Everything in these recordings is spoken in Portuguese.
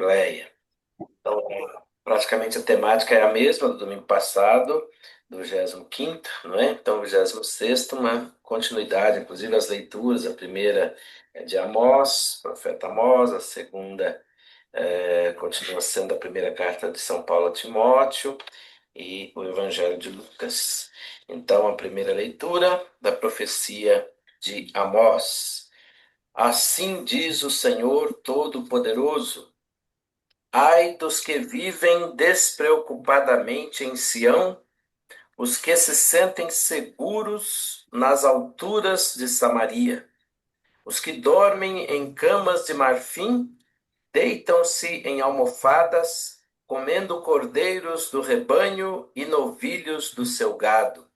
Assembleia. Então, praticamente a temática é a mesma do domingo passado, do 25º, não é? Então, o 26º, uma continuidade, inclusive as leituras. A primeira é de Amós, profeta Amós. A segunda continua sendo a primeira carta de São Paulo a Timóteo e o Evangelho de Lucas. Então, a primeira leitura da profecia de Amós. Assim diz o Senhor Todo-Poderoso: ai dos que vivem despreocupadamente em Sião, os que se sentem seguros nas alturas de Samaria, os que dormem em camas de marfim, deitam-se em almofadas, comendo cordeiros do rebanho e novilhos do seu gado.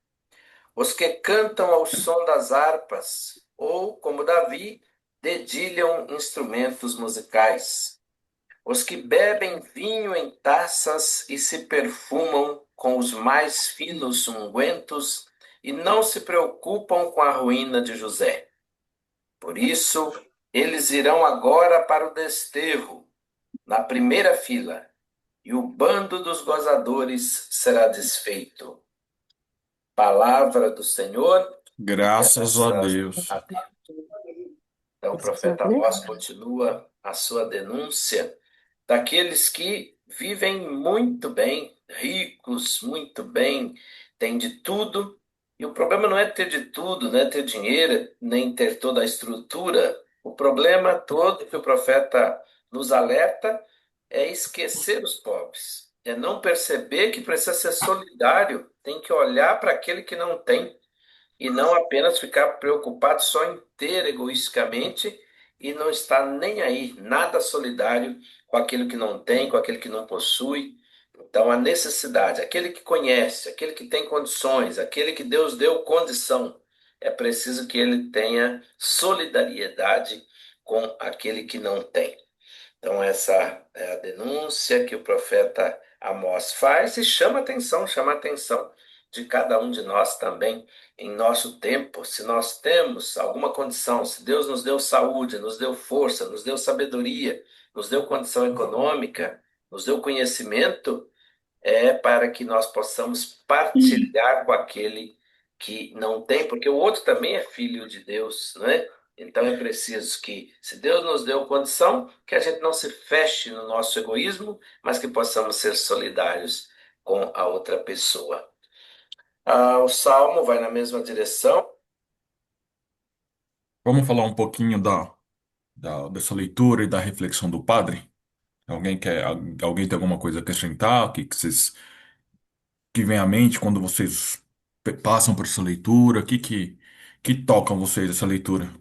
Os que cantam ao som das harpas, ou, como Davi, dedilham instrumentos musicais. Os que bebem vinho em taças e se perfumam com os mais finos ungüentos e não se preocupam com a ruína de José. Por isso, eles irão agora para o desterro, na primeira fila, e o bando dos gozadores será desfeito. Palavra do Senhor, Graças a graças a Deus. Deus. Então, o profeta Amós continua a sua denúncia daqueles que vivem muito bem, ricos, muito bem, têm de tudo. E o problema não é ter de tudo, não é ter dinheiro, nem ter toda a estrutura. O problema todo que o profeta nos alerta é esquecer os pobres, é não perceber que precisa ser solidário, tem que olhar para aquele que não tem e não apenas ficar preocupado só em ter egoisticamente e não estar nem aí, nada solidário com aquele que não tem, com aquele que não possui. Então, a necessidade, aquele que conhece, aquele que tem condições, aquele que Deus deu condição, é preciso que ele tenha solidariedade com aquele que não tem. Então, essa é a denúncia que o profeta Amós faz e chama a atenção de cada um de nós também em nosso tempo. Se nós temos alguma condição, se Deus nos deu saúde, nos deu força, nos deu sabedoria, nos deu condição econômica, nos deu conhecimento, é para que nós possamos partilhar com aquele que não tem, porque o outro também é filho de Deus, não é? Então é preciso que, se Deus nos deu condição, que a gente não se feche no nosso egoísmo, mas que possamos ser solidários com a outra pessoa. O Salmo vai na mesma direção. Vamos falar um pouquinho dessa leitura e da reflexão do padre? Alguém tem alguma coisa a acrescentar? Que vem à mente quando vocês passam por essa leitura? Que tocam vocês essa leitura?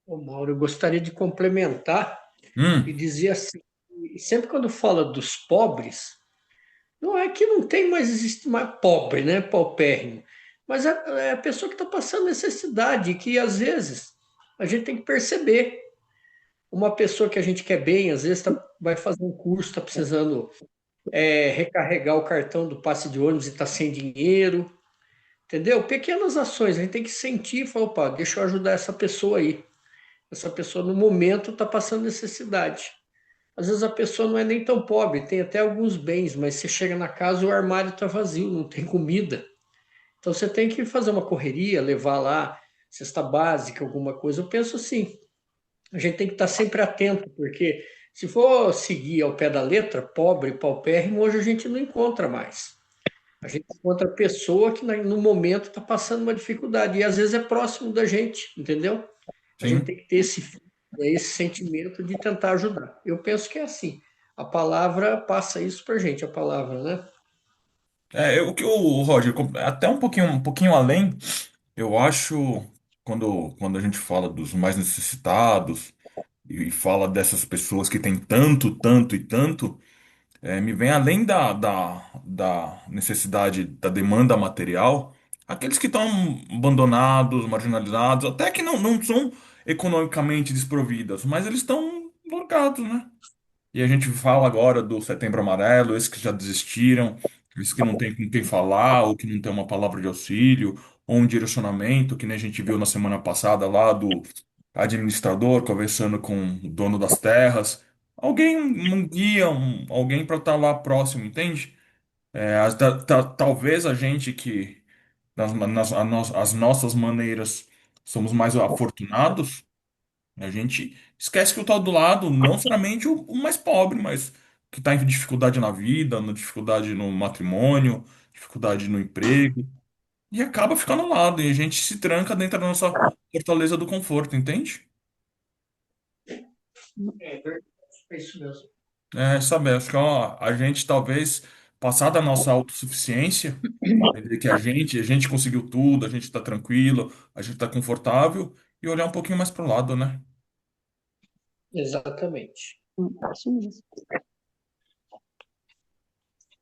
Ô, Mauro, eu gostaria de complementar e Hum, dizer assim, e sempre quando fala dos pobres, não é que não tem mais, existe mais pobre, né, paupérrimo, mas é a pessoa que está passando necessidade, que às vezes a gente tem que perceber. Uma pessoa que a gente quer bem, às vezes vai fazer um curso, está precisando recarregar o cartão do passe de ônibus e está sem dinheiro, entendeu? Pequenas ações, a gente tem que sentir e falar, opa, deixa eu ajudar essa pessoa aí. Essa pessoa no momento está passando necessidade. Às vezes a pessoa não é nem tão pobre, tem até alguns bens, mas você chega na casa e o armário está vazio, não tem comida. Então você tem que fazer uma correria, levar lá cesta básica, alguma coisa. Eu penso assim, a gente tem que estar sempre atento, porque se for seguir ao pé da letra, pobre, paupérrimo, hoje a gente não encontra mais. A gente encontra pessoa que no momento está passando uma dificuldade, e às vezes é próximo da gente, entendeu? A gente sim. tem que ter esse sentimento de tentar ajudar. Eu penso que é assim. A palavra passa isso para gente, a palavra, né? O que o Roger, até um pouquinho além, eu acho, quando a gente fala dos mais necessitados e fala dessas pessoas que têm tanto, tanto e tanto. Me vem além da necessidade da demanda material, aqueles que estão abandonados, marginalizados, até que não são economicamente desprovidas, mas eles estão largados, né? E a gente fala agora do Setembro Amarelo, esses que já desistiram, esses que não têm com quem falar, ou que não têm uma palavra de auxílio, ou um direcionamento, que nem a gente viu na semana passada lá do administrador conversando com o dono das terras. Alguém, um guia, alguém para estar lá próximo, entende? Talvez a gente que, as nossas maneiras, somos mais afortunados, a gente esquece que o tal do lado, não necessariamente o mais pobre, mas que está em dificuldade na vida, na dificuldade no matrimônio, dificuldade no emprego, e acaba ficando ao lado, e a gente se tranca dentro da nossa fortaleza do conforto, entende? É verdade, é isso mesmo. Sabe, acho que ó, a gente talvez passar da nossa autossuficiência, entender que a gente conseguiu tudo, a gente está tranquilo, a gente está confortável, e olhar um pouquinho mais pro lado, né? Exatamente. Isso mesmo.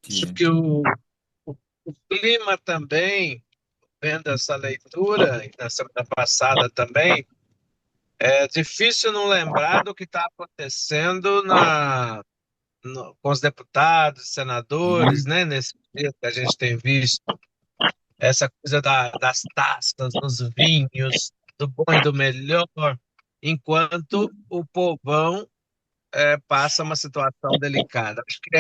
Acho Que, que o clima também, vendo essa leitura, e na semana passada também, é difícil não lembrar do que está acontecendo com os deputados, senadores, sim, né? Nesse dia que a gente tem visto essa coisa das taças, dos vinhos, do bom e do melhor, enquanto o povão passa uma situação delicada. Acho que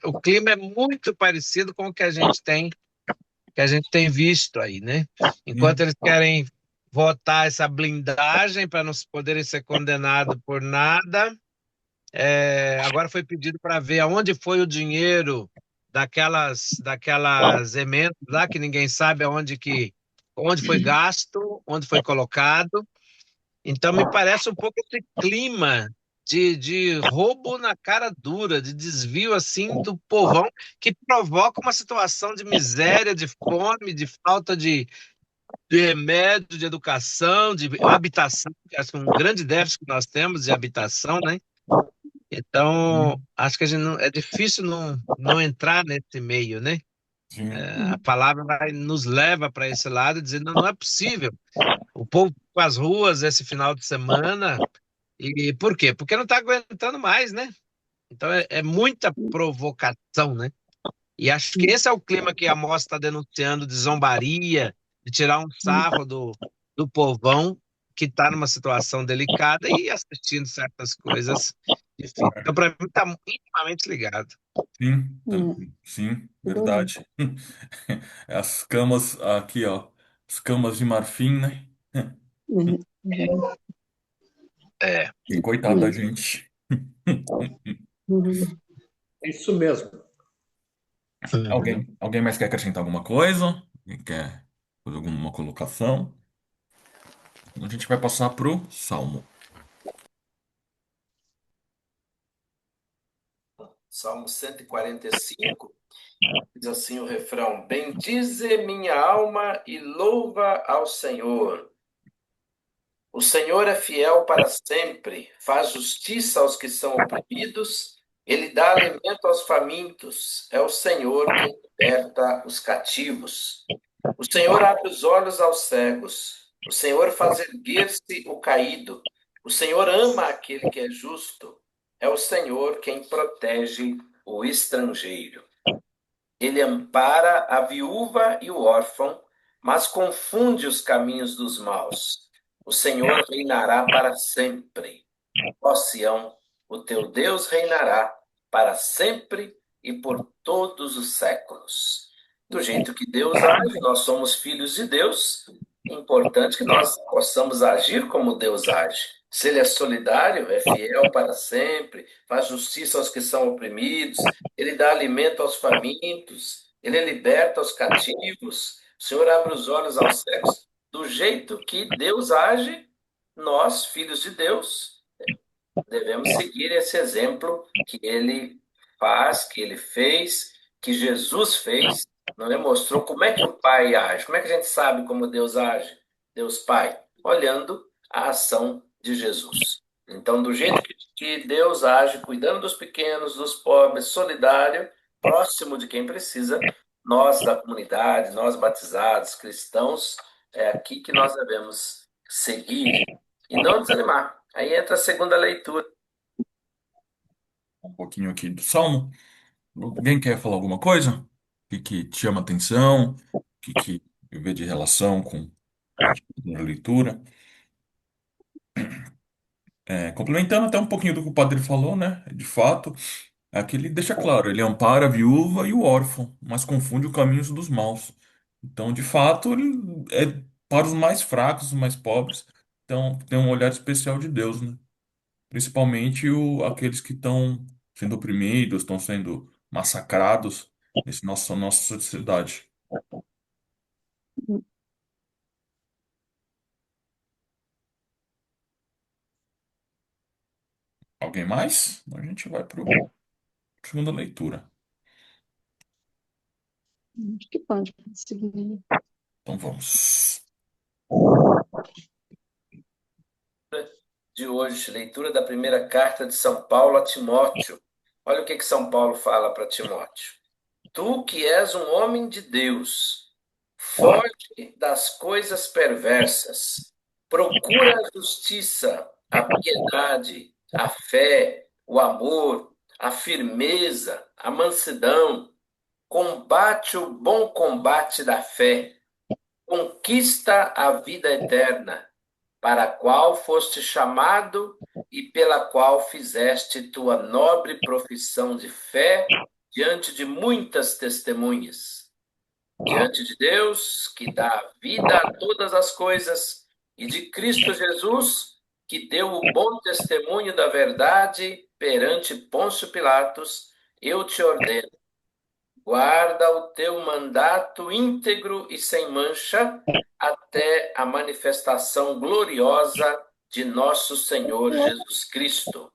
o clima é muito parecido com o que a gente tem visto aí, né? Enquanto sim, eles querem votar essa blindagem para não poderem ser condenados por nada, agora foi pedido para ver aonde foi o dinheiro daquelas emendas lá que ninguém sabe onde foi gasto, onde foi colocado. Então me parece um pouco esse clima de roubo na cara dura, de desvio assim do povão que provoca uma situação de miséria, de fome, de falta de remédio, de educação, de habitação, que acho que é um grande déficit que nós temos de habitação, né? Então, sim, acho que é difícil não entrar nesse meio, né? sim. A palavra nos leva para esse lado, dizendo, não, não é possível. O povo com as ruas esse final de semana, e por quê? Porque não está aguentando mais, né? Então, é muita provocação, né? E acho que esse é o clima que a Mostra está denunciando de zombaria, de tirar um sarro do povão que está numa situação delicada e assistindo certas coisas difíceis. Então, para mim, está intimamente ligado. Sim, É, sim, verdade. verdade. As camas aqui, ó, as camas de marfim, né? Uhum. Uhum. É. E coitado da gente. Uhum. É isso mesmo. Uhum. Alguém mais quer acrescentar alguma coisa? Alguém quer fazer alguma colocação? A gente vai passar pro Salmo. Salmo 145, diz assim o refrão: Bendize minha alma e louva ao Senhor. O Senhor é fiel para sempre, faz justiça aos que são oprimidos, ele dá alimento aos famintos. É o Senhor quem liberta os cativos. O Senhor abre os olhos aos cegos. O Senhor faz erguer-se o caído. O Senhor ama aquele que é justo. É o Senhor quem protege o estrangeiro. Ele ampara a viúva e o órfão, mas confunde os caminhos dos maus. O Senhor reinará para sempre. Ó Sião, o teu Deus reinará para sempre e por todos os séculos. Do jeito que Deus age, nós somos filhos de Deus. É importante que nós possamos agir como Deus age. Se Ele é solidário, é fiel para sempre, faz justiça aos que são oprimidos, Ele dá alimento aos famintos, Ele liberta os cativos, o Senhor abre os olhos aos cegos. Do jeito que Deus age, nós, filhos de Deus, devemos seguir esse exemplo que ele faz, que ele fez, que Jesus fez, não é? Mostrou como é que o Pai age. Como é que a gente sabe como Deus age? Deus Pai, olhando a ação de Jesus. Então, do jeito que Deus age, cuidando dos pequenos, dos pobres, solidário, próximo de quem precisa, nós da comunidade, nós batizados, cristãos, é aqui que nós devemos seguir e não desanimar. Aí entra a segunda leitura. Um pouquinho aqui do Salmo. Alguém quer falar alguma coisa? O que te chama atenção? O que viver de relação com a leitura. Complementando até um pouquinho do que o padre falou, né? De fato, é que ele deixa claro, ele ampara a viúva e o órfão, mas confunde os caminhos dos maus. Então, de fato, ele é para os mais fracos, os mais pobres, então tem um olhar especial de Deus, né? Principalmente aqueles que estão sendo oprimidos, estão sendo massacrados nesse nossa sociedade. Alguém mais? A gente vai para a segunda leitura. Acho que pode seguir. Então vamos. De hoje, leitura da primeira carta de São Paulo a Timóteo. Olha o que São Paulo fala para Timóteo. Tu que és um homem de Deus, foge das coisas perversas, procura a justiça, a piedade, a fé, o amor, a firmeza, a mansidão, combate o bom combate da fé, conquista a vida eterna, para a qual foste chamado e pela qual fizeste tua nobre profissão de fé diante de muitas testemunhas. Diante de Deus, que dá vida a todas as coisas, e de Cristo Jesus, que deu o bom testemunho da verdade perante Pôncio Pilatos, eu te ordeno, guarda o teu mandato íntegro e sem mancha até a manifestação gloriosa de nosso Senhor Jesus Cristo.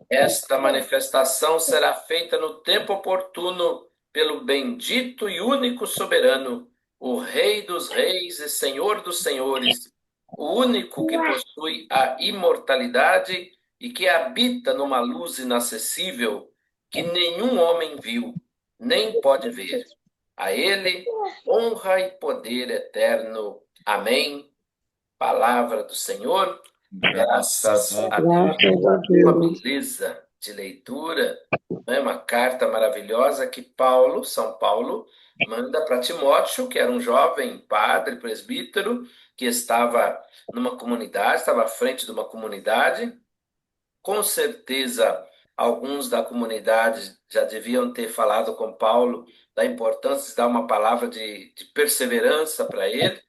Esta manifestação será feita no tempo oportuno pelo bendito e único soberano, o Rei dos reis e Senhor dos senhores, o único que possui a imortalidade e que habita numa luz inacessível que nenhum homem viu, nem pode ver. A ele honra e poder eterno. Amém. Palavra do Senhor. Graças a Deus. Graças a Uma Deus. beleza de leitura, né? Uma carta maravilhosa que São Paulo, manda para Timóteo, que era um jovem padre, presbítero, que estava numa comunidade, estava à frente de uma comunidade. Com certeza, alguns da comunidade já deviam ter falado com Paulo da importância de dar uma palavra de perseverança para ele,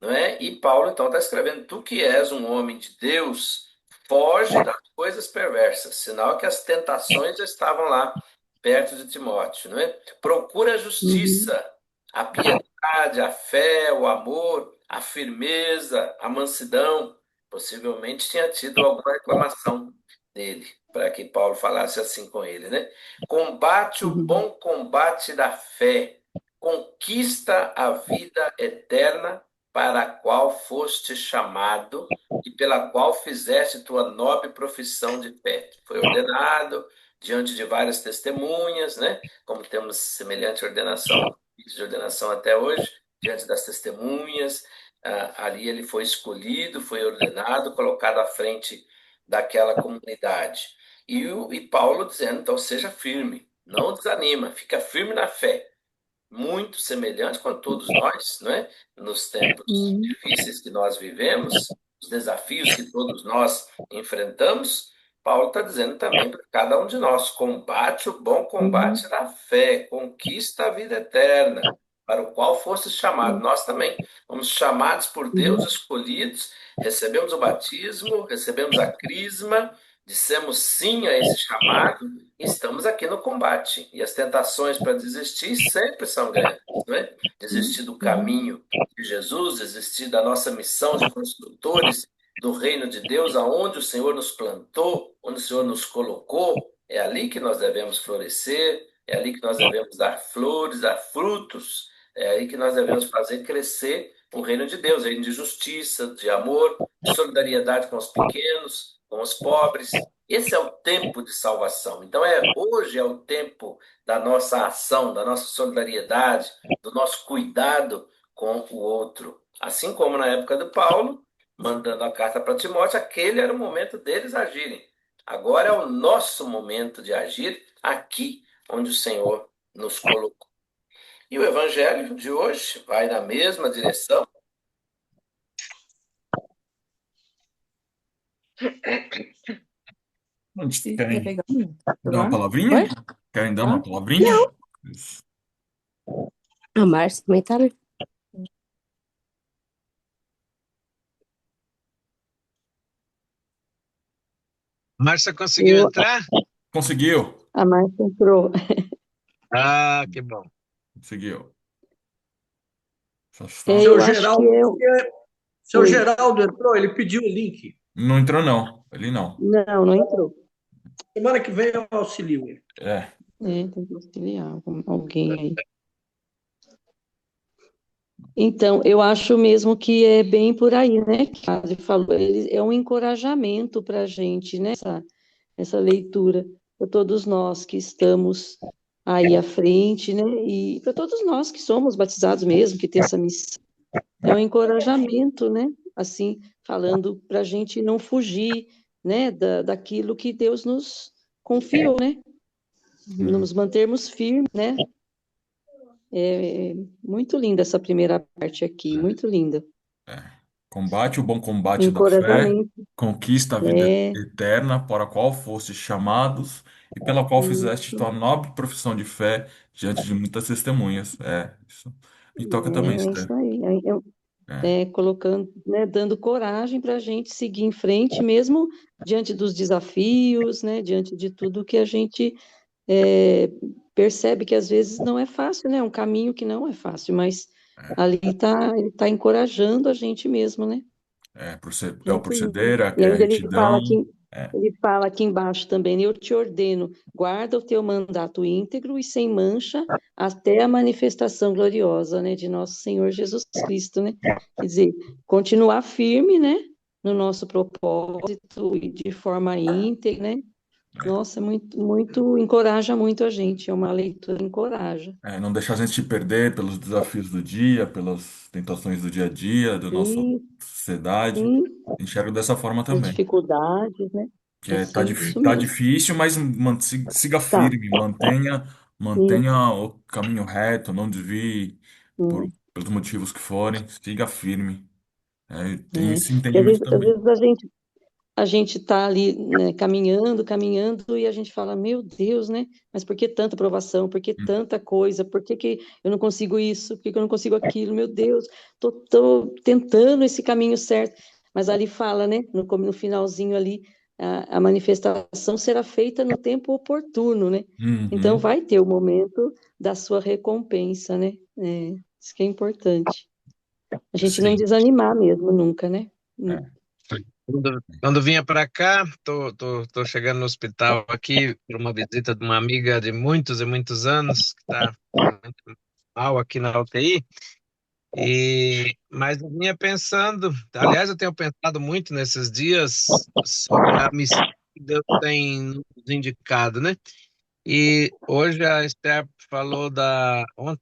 não é? E Paulo então está escrevendo: tu que és um homem de Deus, foge das coisas perversas, sinal que as tentações já estavam lá perto de Timóteo, não é? Procura a Uhum. justiça, a piedade, a fé, o amor, a firmeza, a mansidão. Possivelmente tinha tido alguma reclamação dele, para que Paulo falasse assim com ele, né? Combate o Uhum. bom combate da fé, conquista a vida eterna para a qual foste chamado e pela qual fizeste tua nobre profissão de fé. Foi ordenado diante de várias testemunhas, né? Como temos semelhante ordenação, de ordenação até hoje, diante das testemunhas, ali ele foi escolhido, foi ordenado, colocado à frente daquela comunidade. E Paulo dizendo, então, seja firme, não desanima, fica firme na fé, muito semelhante com todos nós, não é? Nos tempos Uhum. difíceis que nós vivemos, os desafios que todos nós enfrentamos, Paulo está dizendo também para cada um de nós: combate o bom Uhum. combate da fé, conquista a vida eterna, para o qual fostes chamados. Nós também fomos chamados por Deus, Uhum. escolhidos, recebemos o batismo, recebemos a crisma, dissemos sim a esse chamado, estamos aqui no combate. E as tentações para desistir sempre são grandes, não é? Desistir do Uhum. caminho de Jesus, desistir da nossa missão de construtores do reino de Deus, aonde o Senhor nos plantou, onde o Senhor nos colocou. É ali que nós devemos florescer, é ali que nós devemos dar flores, dar frutos, é aí que nós devemos fazer crescer o reino de Deus, reino de justiça, de amor, de solidariedade com os pequenos, com os pobres. Esse é o tempo de salvação. Então, hoje é o tempo da nossa ação, da nossa solidariedade, do nosso cuidado com o outro. Assim como na época de Paulo, mandando a carta para Timóteo, aquele era o momento deles agirem. Agora é o nosso momento de agir aqui onde o Senhor nos colocou. E o evangelho de hoje vai na mesma direção. Querem Quer pegar um dar uma celular? palavrinha? Oi? Querem dar uma Ah, palavrinha? não. Isso. A Márcia também tá, né? Márcia conseguiu Eu, entrar? Conseguiu? a Márcia entrou. Ah, que bom. Conseguiu. Só está... Seu Eu acho que Geraldo, eu. seu Oi. Geraldo entrou, ele pediu o link. Não entrou, não. Ele não. Não, não entrou. Semana que vem eu auxilio ele. É. É, tem que auxiliar alguém aí. Então, eu acho mesmo que é bem por aí, né? Que a Adri falou, ele é um encorajamento para a gente, né? Essa leitura, para todos nós que estamos aí à frente, né? E para todos nós que somos batizados mesmo, que tem essa missão. É um encorajamento, né? Assim, falando para a gente não fugir, né? Daquilo que Deus nos confiou, né? Uhum. Nos mantermos firmes, né? É muito linda essa primeira parte aqui, muito linda. É. Combate o bom combate da fé, Encorajamento, conquista a vida é eterna, para a qual fostes chamados e pela qual fizeste isso, tua nobre profissão de fé diante de muitas testemunhas. É, isso. Me toca também, é Esther. isso aí. É, Colocando, né, dando coragem para a gente seguir em frente, mesmo diante dos desafios, né, diante de tudo que a gente é, percebe que às vezes não é fácil, né, é um caminho que não é fácil, mas ali ele tá encorajando a gente mesmo, né? é o Muito proceder, lindo. E é a ainda retidão. É, ele fala aqui embaixo também, eu te ordeno, guarda o teu mandato íntegro e sem mancha até a manifestação gloriosa, né, de nosso Senhor Jesus Cristo, né? Quer dizer, continuar firme, né, no nosso propósito e de forma íntegra, né? Nossa, encoraja muito a gente, é uma leitura que encoraja. não deixar a gente se perder pelos desafios do dia, pelas tentações do dia a dia, da nossa Sim, sociedade. sim, Enxergo dessa forma as também. dificuldades, né? Que É é, sim, isso tá mesmo. difícil, mas siga Tá, firme, sim, mantenha o caminho reto, não desvie sim. pelos motivos que forem, siga firme. É, tem É, esse que entendimento às também. vezes a gente está ali, né, caminhando, caminhando, e a gente fala, meu Deus, né? Mas por que tanta provação? Por que Hum, tanta coisa? Por que que eu não consigo isso? Por que que eu não consigo aquilo? Meu Deus, tô tentando esse caminho certo. Mas ali fala, né? No finalzinho ali, a manifestação será feita no tempo oportuno, né? Então Uhum, vai ter o momento da sua recompensa, né? Isso que é importante. A gente não Sim. desanimar mesmo, nunca, né? é. Quando vinha para cá, tô chegando no hospital aqui por uma visita de uma amiga de muitos e muitos anos que está muito mal aqui na UTI. Mas eu vinha pensando, aliás, eu tenho pensado muito nesses dias sobre a missão que Deus tem nos indicado, né? E hoje a Esther falou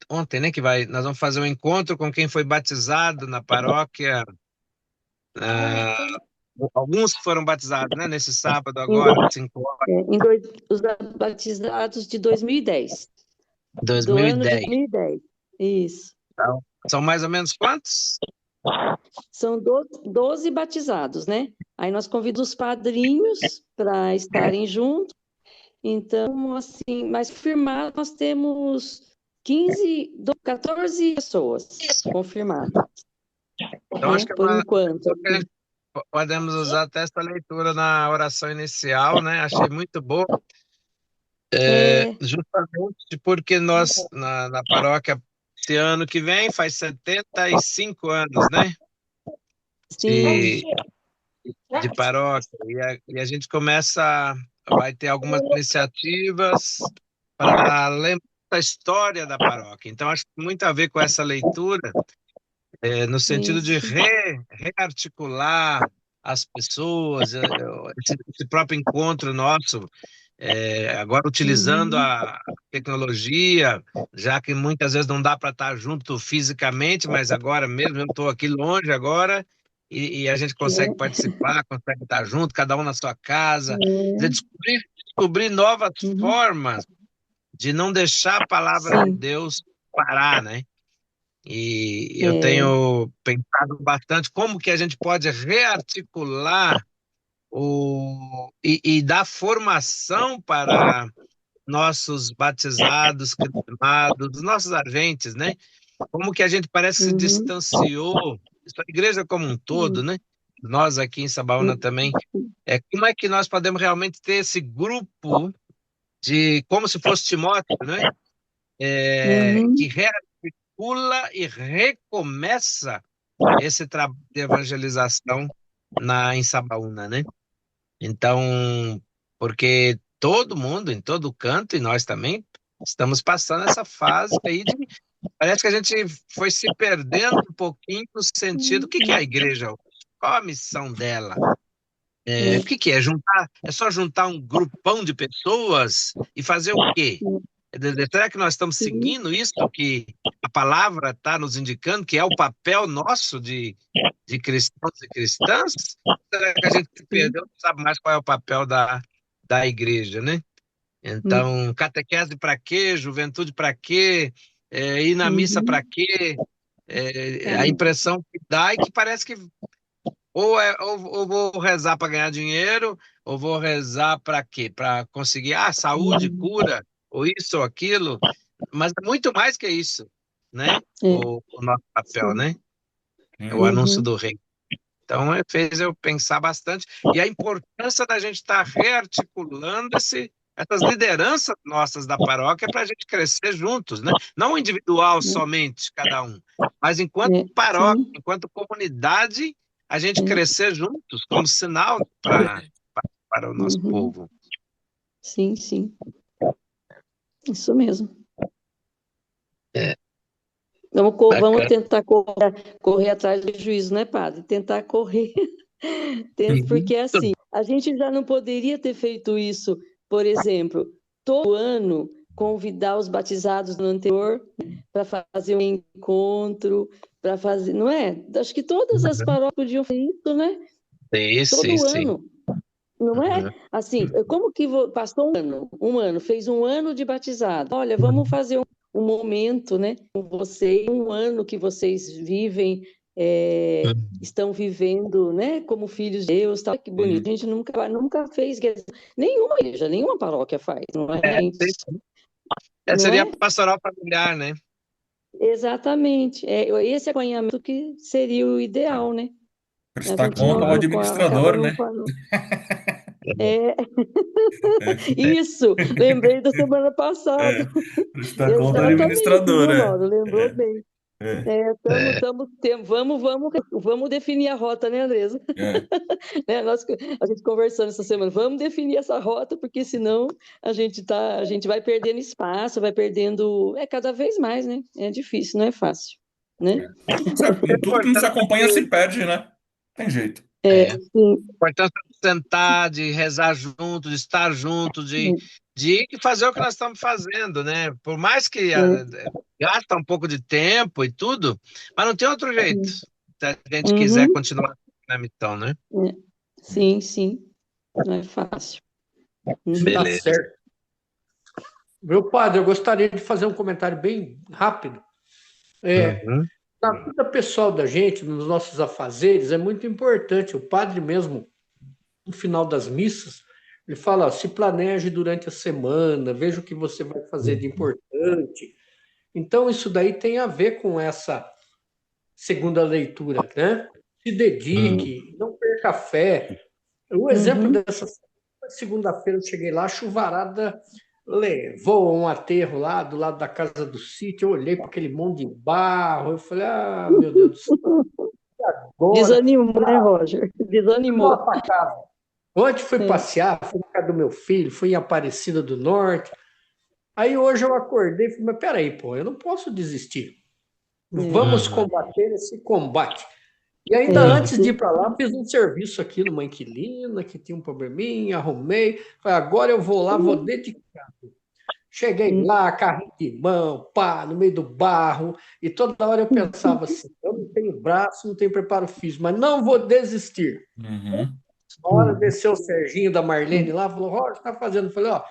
ontem, né, que nós vamos fazer um encontro com quem foi batizado na paróquia, ah, alguns que foram batizados, né, nesse sábado Em, agora, 5 horas, os batizados de 2010, do ano de 2010. 2010. Isso. Então, são mais ou menos quantos? São 12 batizados, né? Aí nós convidamos os padrinhos para estarem juntos. Então, assim, mas firmado nós temos 14 pessoas confirmadas, Então, acho né? que Por enquanto, a gente aqui. podemos usar até essa leitura na oração inicial, né? Achei muito boa, É, justamente porque nós, na paróquia, esse ano que vem, faz 75 anos, né? sim, De, de paróquia. E a gente vai ter algumas iniciativas para lembrar a história da paróquia. Então, acho que tem muito a ver com essa leitura, no sentido de isso. rearticular as pessoas, esse próprio encontro nosso, agora utilizando Uhum, a tecnologia, já que muitas vezes não dá para estar junto fisicamente, mas agora mesmo eu estou aqui longe agora e a gente consegue é, participar, consegue estar junto, cada um na sua casa, quer é, dizer, descobrir novas uhum, formas de não deixar a palavra de sim, Deus parar, né? E eu É, tenho pensado bastante como que a gente pode rearticular e dar formação para nossos batizados, crismados, nossos agentes, né? Como que a gente parece que se uhum, distanciou, a igreja como um todo, uhum, né? Nós aqui em Sabaúna também. Como é que nós podemos realmente ter esse grupo de, como se fosse Timóteo, né? Que uhum, rearticula e recomeça esse trabalho de evangelização em Sabaúna, né? Então, porque todo mundo, em todo canto, e nós também, estamos passando essa fase aí de. Parece que a gente foi se perdendo um pouquinho no sentido, o que que é a uhum, igreja hoje? Qual a missão dela? O é, que que é? É só juntar um grupão de pessoas e fazer o quê? Será que nós estamos sim, seguindo isso que a palavra está nos indicando, que é o papel nosso de cristãos e cristãs? Será que a gente se sim, perdeu, não sabe mais qual é o papel da igreja, né? uhum, Então, catequese para quê? Juventude para quê? Ir na missa para uhum, quê? A é, impressão que dá é que parece que ou vou rezar para ganhar dinheiro, ou vou rezar para quê? Para conseguir saúde, uhum, cura, ou isso ou aquilo. Mas é muito mais que isso, né? é, O nosso papel, sim, né? É o Sim. anúncio uhum, do rei. Então, fez eu pensar bastante. E a importância da gente estar rearticulando essas lideranças nossas da paróquia para a gente crescer juntos, né? Não individual somente, cada um, mas enquanto é, paróquia, sim, enquanto comunidade, a gente é, crescer juntos como sinal para o nosso uhum, povo. sim, sim, isso mesmo. É, Vamos bacana. tentar correr atrás do juízo, né, padre? Tentar correr, porque assim, a gente já não poderia ter feito isso, por exemplo, todo ano convidar os batizados no anterior para fazer um encontro, para fazer, não é? Acho que todas as paróquias podiam fazer isso, né? Sim, Todo sim. ano. Não é Uhum. assim, como que passou um ano, fez um ano de batizado. Olha, vamos fazer um momento, né, com vocês, um ano que vocês vivem, estão vivendo, né, como filhos de Deus, tal. Que bonito. A Sim. gente nunca fez, quer dizer, nenhuma igreja, nenhuma paróquia faz, não é, gente? Sim. Não Seria a é? pastoral familiar, né? Exatamente. Esse acompanhamento que seria o ideal, né? A Prestar gente conta ao acaba administrador, não. né? É, É, isso, lembrei da semana passada. é. Prestar conta ao Exatamente, administrador, viu, é. Laura? Lembrou É, bem. é, É, Vamos definir a rota, né, Andresa? é. Né, a gente conversando essa semana, vamos definir essa rota, porque senão a gente vai perdendo espaço, vai perdendo, cada vez mais, né? É difícil, não é fácil, né? Tudo que não se importante acompanha se perde, né? Tem jeito. é, Sim, importância de sentar, de rezar junto, de estar junto, de fazer o que nós estamos fazendo, né? Por mais que é, gasta um pouco de tempo e tudo, mas não tem outro jeito. sim. Se a gente quiser Uhum, continuar na missão, né? é. Sim, sim, não é fácil. Tá Uhum, Beleza. certo. Meu padre, eu gostaria de fazer um comentário bem rápido. Uhum. Na vida pessoal da gente, nos nossos afazeres, é muito importante. O padre mesmo, no final das missas, ele fala, ó, se planeje durante a semana, veja o que você vai fazer de importante. Então, isso daí tem a ver com essa segunda leitura, né? Se Uhum. dedique, não perca a fé. O exemplo uhum, dessa segunda-feira eu cheguei lá, a chuvarada levou um aterro lá do lado da casa do sítio. Eu olhei para aquele monte de barro, eu falei, ah, meu Deus do céu, agora. desanimou, né, Roger? Fui Desanimou. lá para casa. Ontem fui É, passear, fui na casa do meu filho, fui em Aparecida do Norte. Aí hoje eu acordei e falei, mas peraí, pô, eu não posso desistir. é, Vamos Uhum. combater esse combate. E ainda é, antes de ir para lá, fiz um serviço aqui numa inquilina que tinha um probleminha, arrumei. Falei, agora eu vou lá, vou dedicar. Cheguei hum, lá, carrinho de mão, pá, no meio do barro, e toda hora eu pensava assim: eu não tenho braço, não tenho preparo físico, mas não vou desistir. Uhum. Na hora desceu o Serginho da Marlene lá, falou: Roger, o que está fazendo? Eu falei: ó,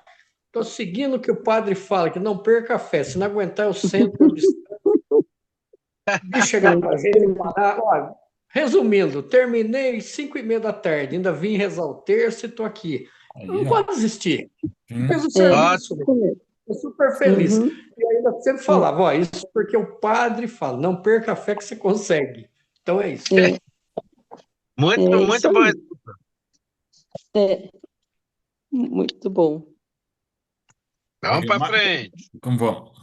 Estou seguindo o que o padre fala, que não perca a fé. Se não aguentar, eu sento, eu vi chegar para a gente parar. Olha, resumindo, terminei 5:30 da tarde, ainda vim rezar o terço e estou aqui. Aí, Não ó. pode desistir. Fez Sim. o É, serviço, Ótimo. né? Estou super feliz. uhum, E ainda sempre falava, ó, isso porque o padre fala, não perca a fé que você consegue. Então é isso. é, Muito, é isso muito bom. aí. É, muito bom. Vamos para frente. Como vamos?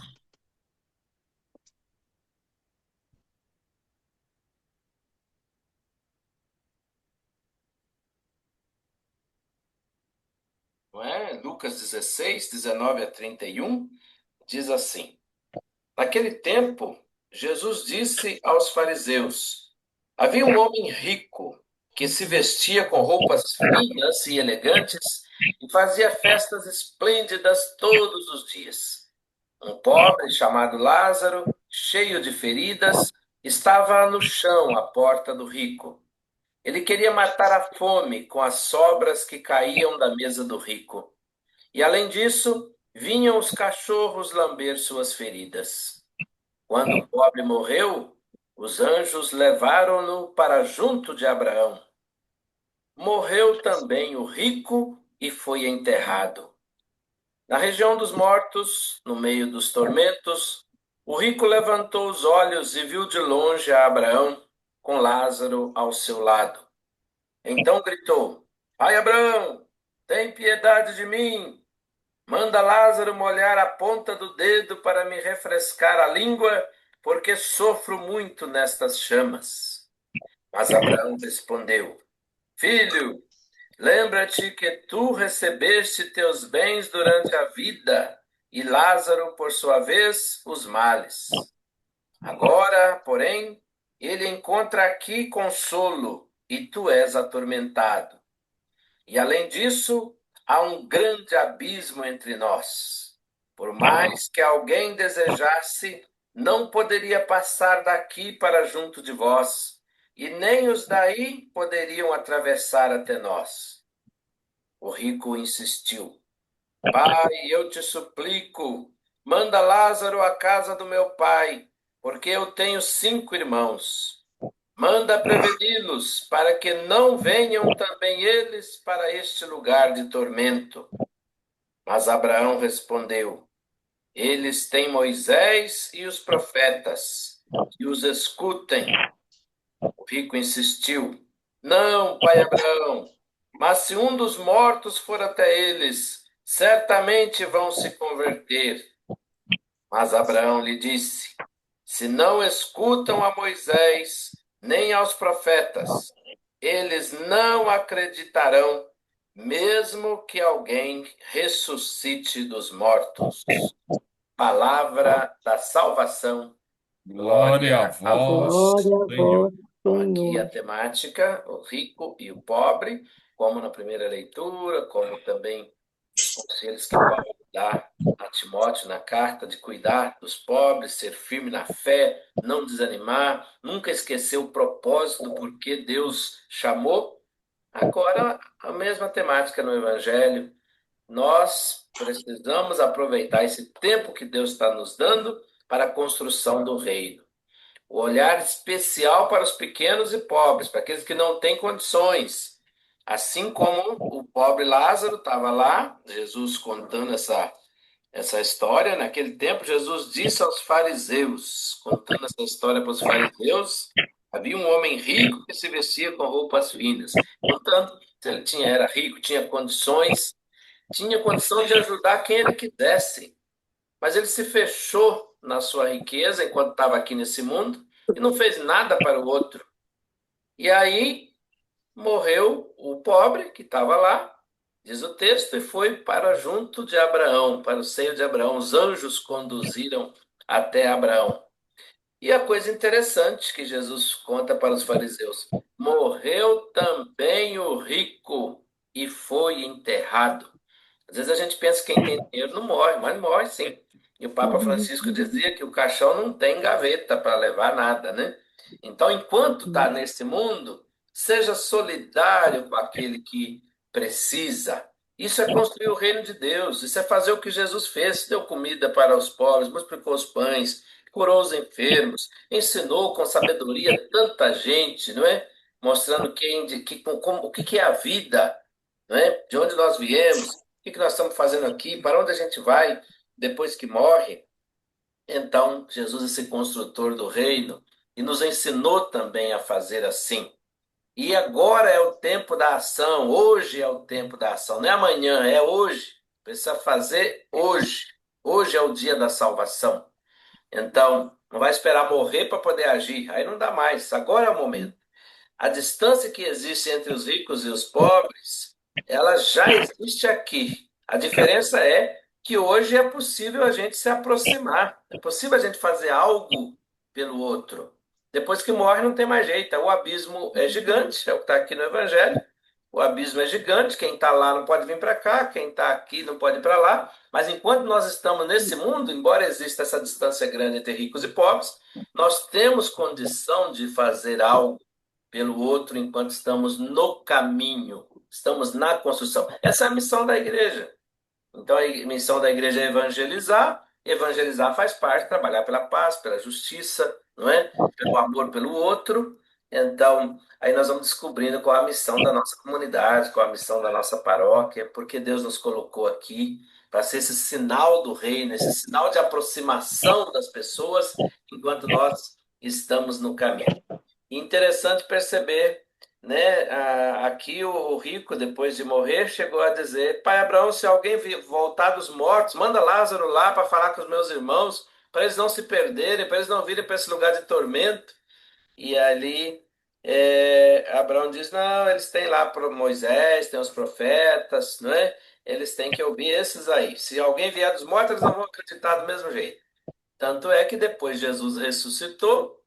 Não é? Lucas 16, 19 a 31, diz assim: Naquele tempo, Jesus disse aos fariseus: Havia um homem rico que se vestia com roupas finas e elegantes e fazia festas esplêndidas todos os dias. Um pobre chamado Lázaro, cheio de feridas, estava no chão à porta do rico. Ele queria matar a fome com as sobras que caíam da mesa do rico. E além disso, vinham os cachorros lamber suas feridas. Quando o pobre morreu, os anjos levaram-no para junto de Abraão. Morreu também o rico e foi enterrado. Na região dos mortos, no meio dos tormentos, o rico levantou os olhos e viu de longe a Abraão, com Lázaro ao seu lado. Então gritou: Pai Abraão, tem piedade de mim. Manda Lázaro molhar a ponta do dedo para me refrescar a língua, porque sofro muito nestas chamas. Mas Abraão respondeu: Filho, lembra-te que tu recebeste teus bens durante a vida, e Lázaro, por sua vez, os males. Agora, porém, ele encontra aqui consolo, e tu és atormentado. E além disso, há um grande abismo entre nós. Por mais que alguém desejasse, não poderia passar daqui para junto de vós, e nem os daí poderiam atravessar até nós. O rico insistiu: Pai, eu te suplico, manda Lázaro à casa do meu pai, porque eu tenho 5 irmãos. Manda preveni-los, para que não venham também eles para este lugar de tormento. Mas Abraão respondeu: Eles têm Moisés e os profetas, que os escutem. O rico insistiu: Não, pai Abraão, mas se um dos mortos for até eles, certamente vão se converter. Mas Abraão lhe disse: Se não escutam a Moisés nem aos profetas, eles não acreditarão, mesmo que alguém ressuscite dos mortos. Palavra da salvação. Glória a Glória a vós, vós. Glória a Senhor. vós, Então, aqui a Senhor. temática, o rico e o pobre, como na primeira leitura, como também os conselhos que Paulo dá a Timóteo na carta de cuidar dos pobres, ser firme na fé, não desanimar, nunca esquecer o propósito por que Deus chamou. Agora, a mesma temática no Evangelho. Nós precisamos aproveitar esse tempo que Deus está nos dando para a construção do reino. O olhar especial para os pequenos e pobres, para aqueles que não têm condições. Assim como o pobre Lázaro estava lá, Jesus contando essa história, naquele tempo, Jesus disse aos fariseus, contando essa história para os fariseus, havia um homem rico que se vestia com roupas finas. Portanto, ele era rico, tinha condição de ajudar quem ele quisesse. Mas ele se fechou na sua riqueza enquanto estava aqui nesse mundo e não fez nada para o outro. E aí morreu o pobre que estava lá, diz o texto, e foi para junto de Abraão, para o seio de Abraão. Os anjos conduziram até Abraão. E a coisa interessante que Jesus conta para os fariseus: morreu também o rico e foi enterrado. Às vezes a gente pensa que quem tem dinheiro não morre, mas morre sim. E o Papa Francisco dizia que o caixão não tem gaveta para levar nada, né? Então, enquanto está nesse mundo, seja solidário com aquele que precisa. Isso é construir o reino de Deus, isso é fazer o que Jesus fez, deu comida para os pobres, multiplicou os pães, curou os enfermos, ensinou com sabedoria tanta gente, não é? Mostrando o que que é a vida, não é? De onde nós viemos, o que que nós estamos fazendo aqui, para onde a gente vai depois que morre. Então, Jesus, esse construtor do reino, e nos ensinou também a fazer assim. E agora é o tempo da ação, hoje é o tempo da ação, não é amanhã, é hoje. Precisa fazer hoje. Hoje é o dia da salvação. Então, não vai esperar morrer para poder agir, aí não dá mais, agora é o momento. A distância que existe entre os ricos e os pobres, ela já existe aqui. A diferença é que hoje é possível a gente se aproximar, é possível a gente fazer algo pelo outro. Depois que morre, não tem mais jeito. O abismo é gigante, é o que está aqui no Evangelho. O abismo é gigante, quem está lá não pode vir para cá, quem está aqui não pode ir para lá. Mas enquanto nós estamos nesse mundo, embora exista essa distância grande entre ricos e pobres, nós temos condição de fazer algo pelo outro enquanto estamos no caminho, estamos na construção. Essa é a missão da igreja. Então, a missão da igreja é evangelizar. Evangelizar faz parte, trabalhar pela paz, pela justiça, não é? Pelo amor pelo outro. Então, aí nós vamos descobrindo qual é a missão da nossa comunidade, qual é a missão da nossa paróquia, porque Deus nos colocou aqui para ser esse sinal do reino, esse sinal de aproximação das pessoas enquanto nós estamos no caminho. Interessante perceber, né? Aqui o rico, depois de morrer, chegou a dizer: Pai Abraão, se alguém voltar dos mortos, manda Lázaro lá para falar com os meus irmãos, para eles não se perderem, para eles não virem para esse lugar de tormento. E ali Abraão diz: Não, eles têm lá Moisés, tem os profetas, não é? Eles têm que ouvir esses aí. Se alguém vier dos mortos, eles não vão acreditar do mesmo jeito. Tanto é que depois Jesus ressuscitou,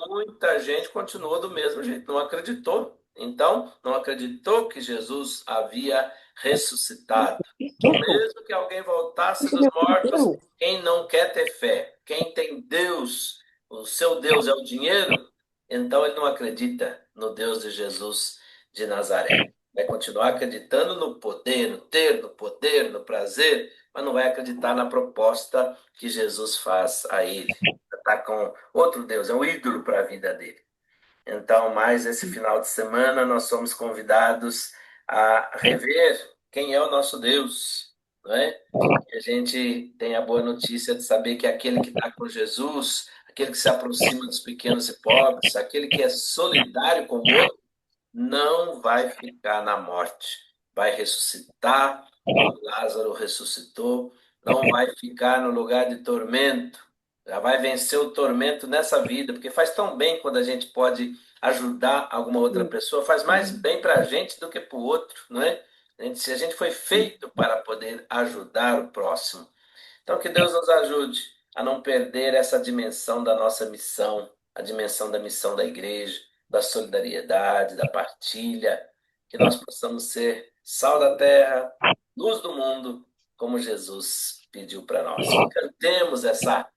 muita gente continuou do mesmo jeito, não acreditou. Então, não acreditou que Jesus havia ressuscitado. Mesmo que alguém voltasse dos mortos, quem não quer ter fé, quem tem Deus, o seu Deus é o dinheiro, então ele não acredita no Deus de Jesus de Nazaré. Vai continuar acreditando no poder, no ter, no poder, no prazer, mas não vai acreditar na proposta que Jesus faz a ele. Está com outro Deus, é um ídolo para a vida dele. Então, mais esse final de semana, nós somos convidados a rever quem é o nosso Deus, não é? Que a gente tem a boa notícia de saber que aquele que está com Jesus, aquele que se aproxima dos pequenos e pobres, aquele que é solidário com o outro, não vai ficar na morte, vai ressuscitar, como Lázaro ressuscitou, não vai ficar no lugar de tormento, já vai vencer o tormento nessa vida, porque faz tão bem quando a gente pode ajudar alguma outra pessoa, faz mais bem para a gente do que para o outro, não é? Se a gente foi feito para poder ajudar o próximo. Então, que Deus nos ajude a não perder essa dimensão da nossa missão, a dimensão da missão da igreja, da solidariedade, da partilha, que nós possamos ser sal da terra, luz do mundo, como Jesus pediu para nós. Cantemos essa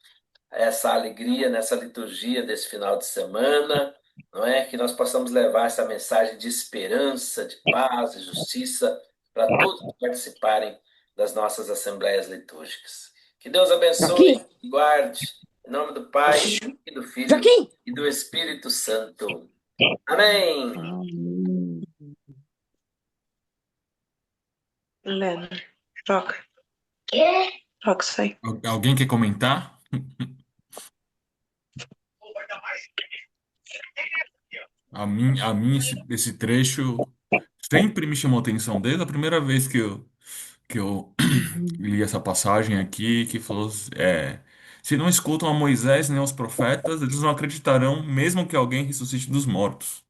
alegria nessa liturgia desse final de semana, não é? Que nós possamos levar essa mensagem de esperança, de paz e justiça para todos que participarem das nossas assembleias litúrgicas. Que Deus abençoe e guarde, em nome do Pai, e do Filho e do Espírito Santo. Amém. Amém. Lena, troca. Troca isso aí. Alguém quer comentar? A mim esse trecho sempre me chamou atenção, desde a primeira vez que eu li essa passagem aqui, que falou, se não escutam a Moisés nem aos profetas, eles não acreditarão, mesmo que alguém ressuscite dos mortos.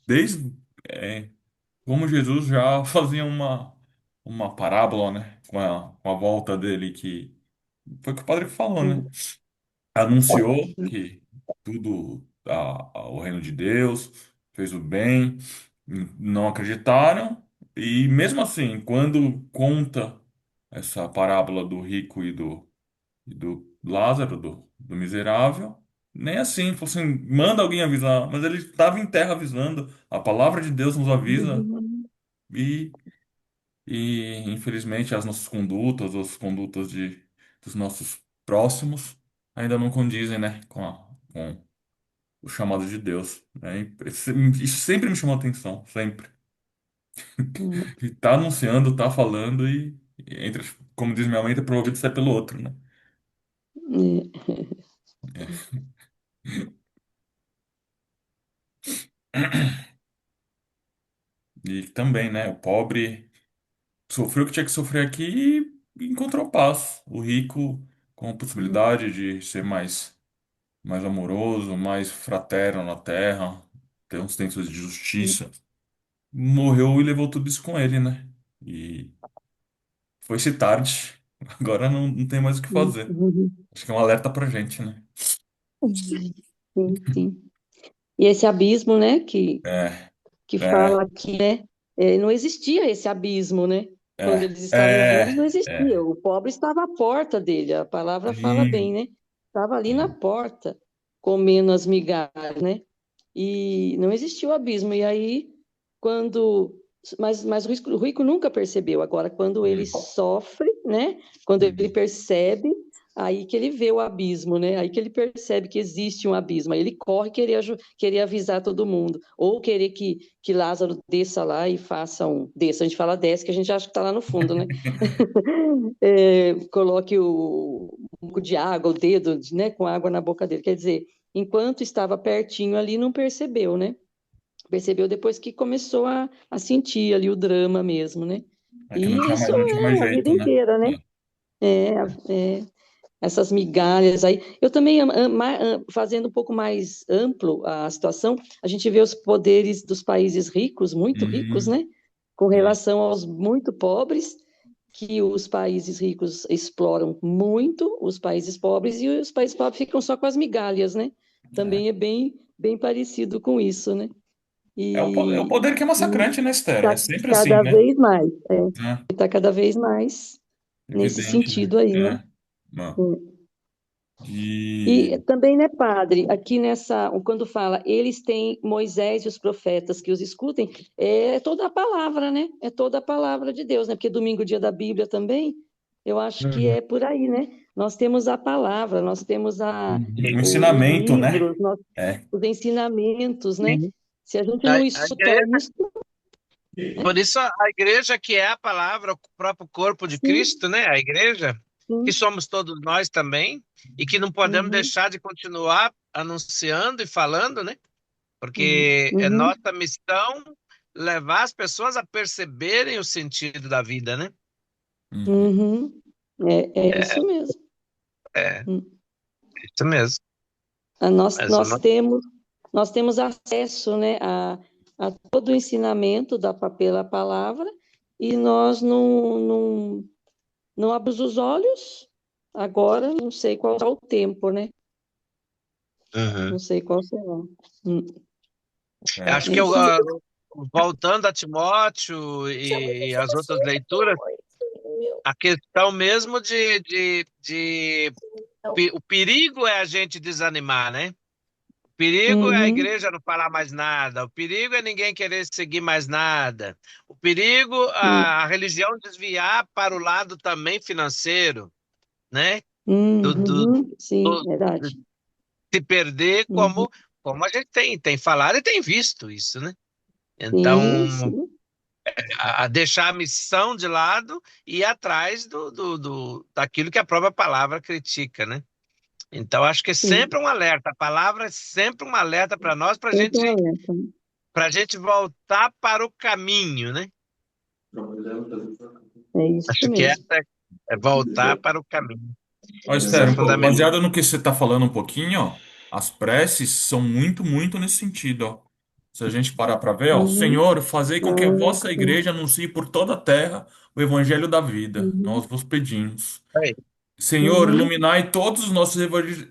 Desde, como Jesus já fazia uma parábola, né, com a volta dele, que foi o que o padre falou, né? Anunciou que tudo, o reino de Deus, fez o bem, não acreditaram, e mesmo assim, quando conta essa parábola do rico e do Lázaro, do miserável, nem assim, falou assim, manda alguém avisar, mas ele estava em terra avisando, a palavra de Deus nos avisa, e e infelizmente as nossas condutas, as condutas dos nossos próximos ainda não condizem, né, com o chamado de Deus, né? Isso sempre me chamou atenção, sempre. Hum, E tá anunciando, tá falando e entre, como diz minha mãe, tá promovido sai pelo outro, né? é. E também, né, o pobre sofreu o que tinha que sofrer aqui e encontrou paz. O rico com a possibilidade de ser mais amoroso, mais fraterno na terra, ter uns tempos de justiça. Morreu e levou tudo isso com ele, né? E foi-se tarde. Agora não tem mais o que fazer. Uhum. Acho que é um alerta pra gente, né? Sim, sim. E esse abismo, né, É, que é, fala aqui, né, não existia esse abismo, né? Quando é, eles estavam em Abrams, não é, existia. é. O pobre estava à porta dele, a palavra fala bem, Sim, né? Estava ali na sim. porta, comendo as migalhas, né? E não existia o abismo. E aí, quando. Mas o rico nunca percebeu. Agora, quando ele Hum, sofre, né? Quando ele hum. percebe, aí que ele vê o abismo, né? Aí que ele percebe que existe um abismo. Aí ele corre e querer avisar todo mundo. Ou querer que Lázaro desça lá e faça um. Desça, a gente fala desce, que a gente acha que está lá no fundo, né? Coloque um pouco de água, o dedo, né, com água na boca dele. Quer dizer, enquanto estava pertinho ali, não percebeu, né? Percebeu depois que começou a sentir ali o drama mesmo, né? É que E isso não tinha mais é a vida jeito, né? inteira, né? É, é, essas migalhas aí. Eu também, fazendo um pouco mais amplo a situação, a gente vê os poderes dos países ricos, muito ricos, Uhum, né? Com é, relação aos muito pobres, que os países ricos exploram muito os países pobres e os países pobres ficam só com as migalhas, né? é. Também é bem parecido com isso, né? É o E, poder que é e massacrante, né, Esther? É tá sempre assim, cada né? vez mais, É, está cada vez mais nesse evidente, né? sentido aí, né? É. Não. E E. também, né, padre, aqui quando fala, eles têm Moisés e os profetas que os escutem, é toda a palavra, né? É toda a palavra de Deus, né? Porque domingo, dia da Bíblia também, eu acho que Uhum. é por aí, né? Nós temos a palavra, nós temos Uhum. O os ensinamento, né? livros, É. os ensinamentos, né? Sim. Se a gente não A escuta igreja, isso, por isso a igreja que é a palavra, o próprio corpo de sim, Cristo, né? A igreja, que sim, somos todos nós também, e que não podemos uhum, deixar de continuar anunciando e falando, né? uhum, Porque é uhum, nossa missão levar as pessoas a perceberem o sentido da vida, né? Uhum. uhum. É É, isso mesmo. é Hum. isso mesmo. Nós, Mas nós temos, nós temos acesso, né, a todo o ensinamento pela palavra e nós não abrimos os olhos. Agora, não sei qual é o tempo, né? Uhum. Não sei qual será. Hum, Eu É. acho É que isso mesmo. voltando a Timóteo e as outras leituras, a questão mesmo o perigo é a gente desanimar, né? O perigo é a Uhum, igreja não falar mais nada. O perigo é ninguém querer seguir mais nada. O perigo a religião desviar para o lado também financeiro, né? Do sim, verdade. se perder Uhum, como a gente tem falado e tem visto isso, né? sim, Então, sim, a deixar a missão de lado e ir atrás daquilo que a própria palavra critica, né? Então, acho que é sim. sempre um alerta. A palavra é sempre um alerta para nós, Sempre um alerta, né? para gente voltar para o caminho, né? É isso Acho que mesmo. essa é voltar para o caminho. Ó, Isso é Esther, fundamental. baseado no que você está falando um pouquinho, ó, as preces são muito, muito nesse sentido, ó. Se a gente parar para ver, ó, Uhum, Senhor, fazei com que a ah, vossa sim. igreja anuncie por toda a terra o evangelho da vida. Uhum, Nós vos pedimos. Aí. Senhor, uhum, iluminai todos os nossos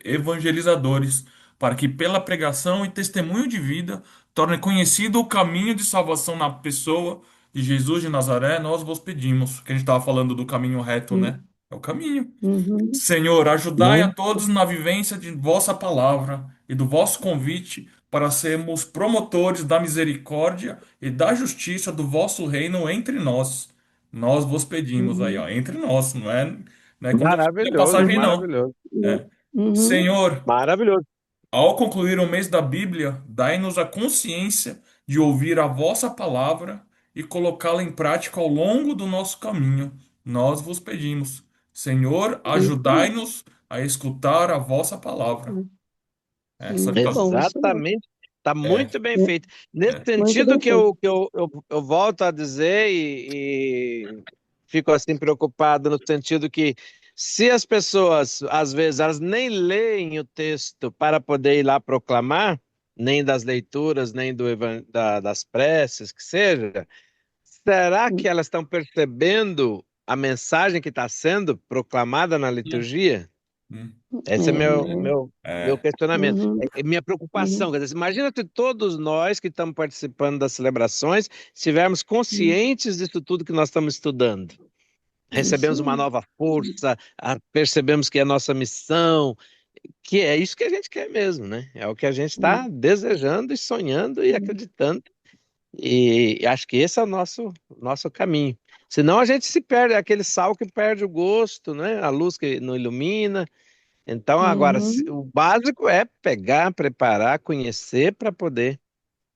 evangelizadores, para que pela pregação e testemunho de vida torne conhecido o caminho de salvação na pessoa de Jesus de Nazaré. Nós vos pedimos. Que a gente estava falando do caminho reto, né? É o caminho. uhum, Senhor, ajudai a né? todos na vivência de vossa palavra e do vosso convite para sermos promotores da misericórdia e da justiça do vosso reino entre nós. nós vos pedimos aí, ó, Uhum. entre nós, não é conversa de Maravilhoso, passagem, Uhum. não. maravilhoso, É. Uhum. Senhor, maravilhoso. ao concluir o mês da Bíblia, dai-nos a consciência de ouvir a vossa palavra e colocá-la em prática ao longo do nosso caminho. Nós vos pedimos, Senhor, Isso aí. ajudai-nos a escutar a vossa palavra. Essa Muito fica. bom, isso aí. Exatamente. Está É, muito bem É, feito. Nesse é. muito sentido bem que feito. eu volto a dizer e fico assim preocupado no sentido que se as pessoas, às vezes, elas nem leem o texto para poder ir lá proclamar, nem das leituras, nem das preces, que seja, será que elas estão percebendo a mensagem que está sendo proclamada na Hum, liturgia? hum, Esse é meu é. questionamento. Uhum. É minha preocupação. Uhum. Quer dizer, imagina se todos nós que estamos participando das celebrações estivermos Uhum. conscientes disso tudo que nós estamos estudando. Isso Recebemos uma aí. nova força, percebemos que é a nossa missão, que é isso que a gente quer mesmo, né? É o que a gente está Uhum. desejando e sonhando e acreditando. E acho que esse é o nosso caminho. Senão a gente se perde, é aquele sal que perde o gosto, né? A luz que não ilumina. Então, agora, Uhum. o básico é pegar, preparar, conhecer para poder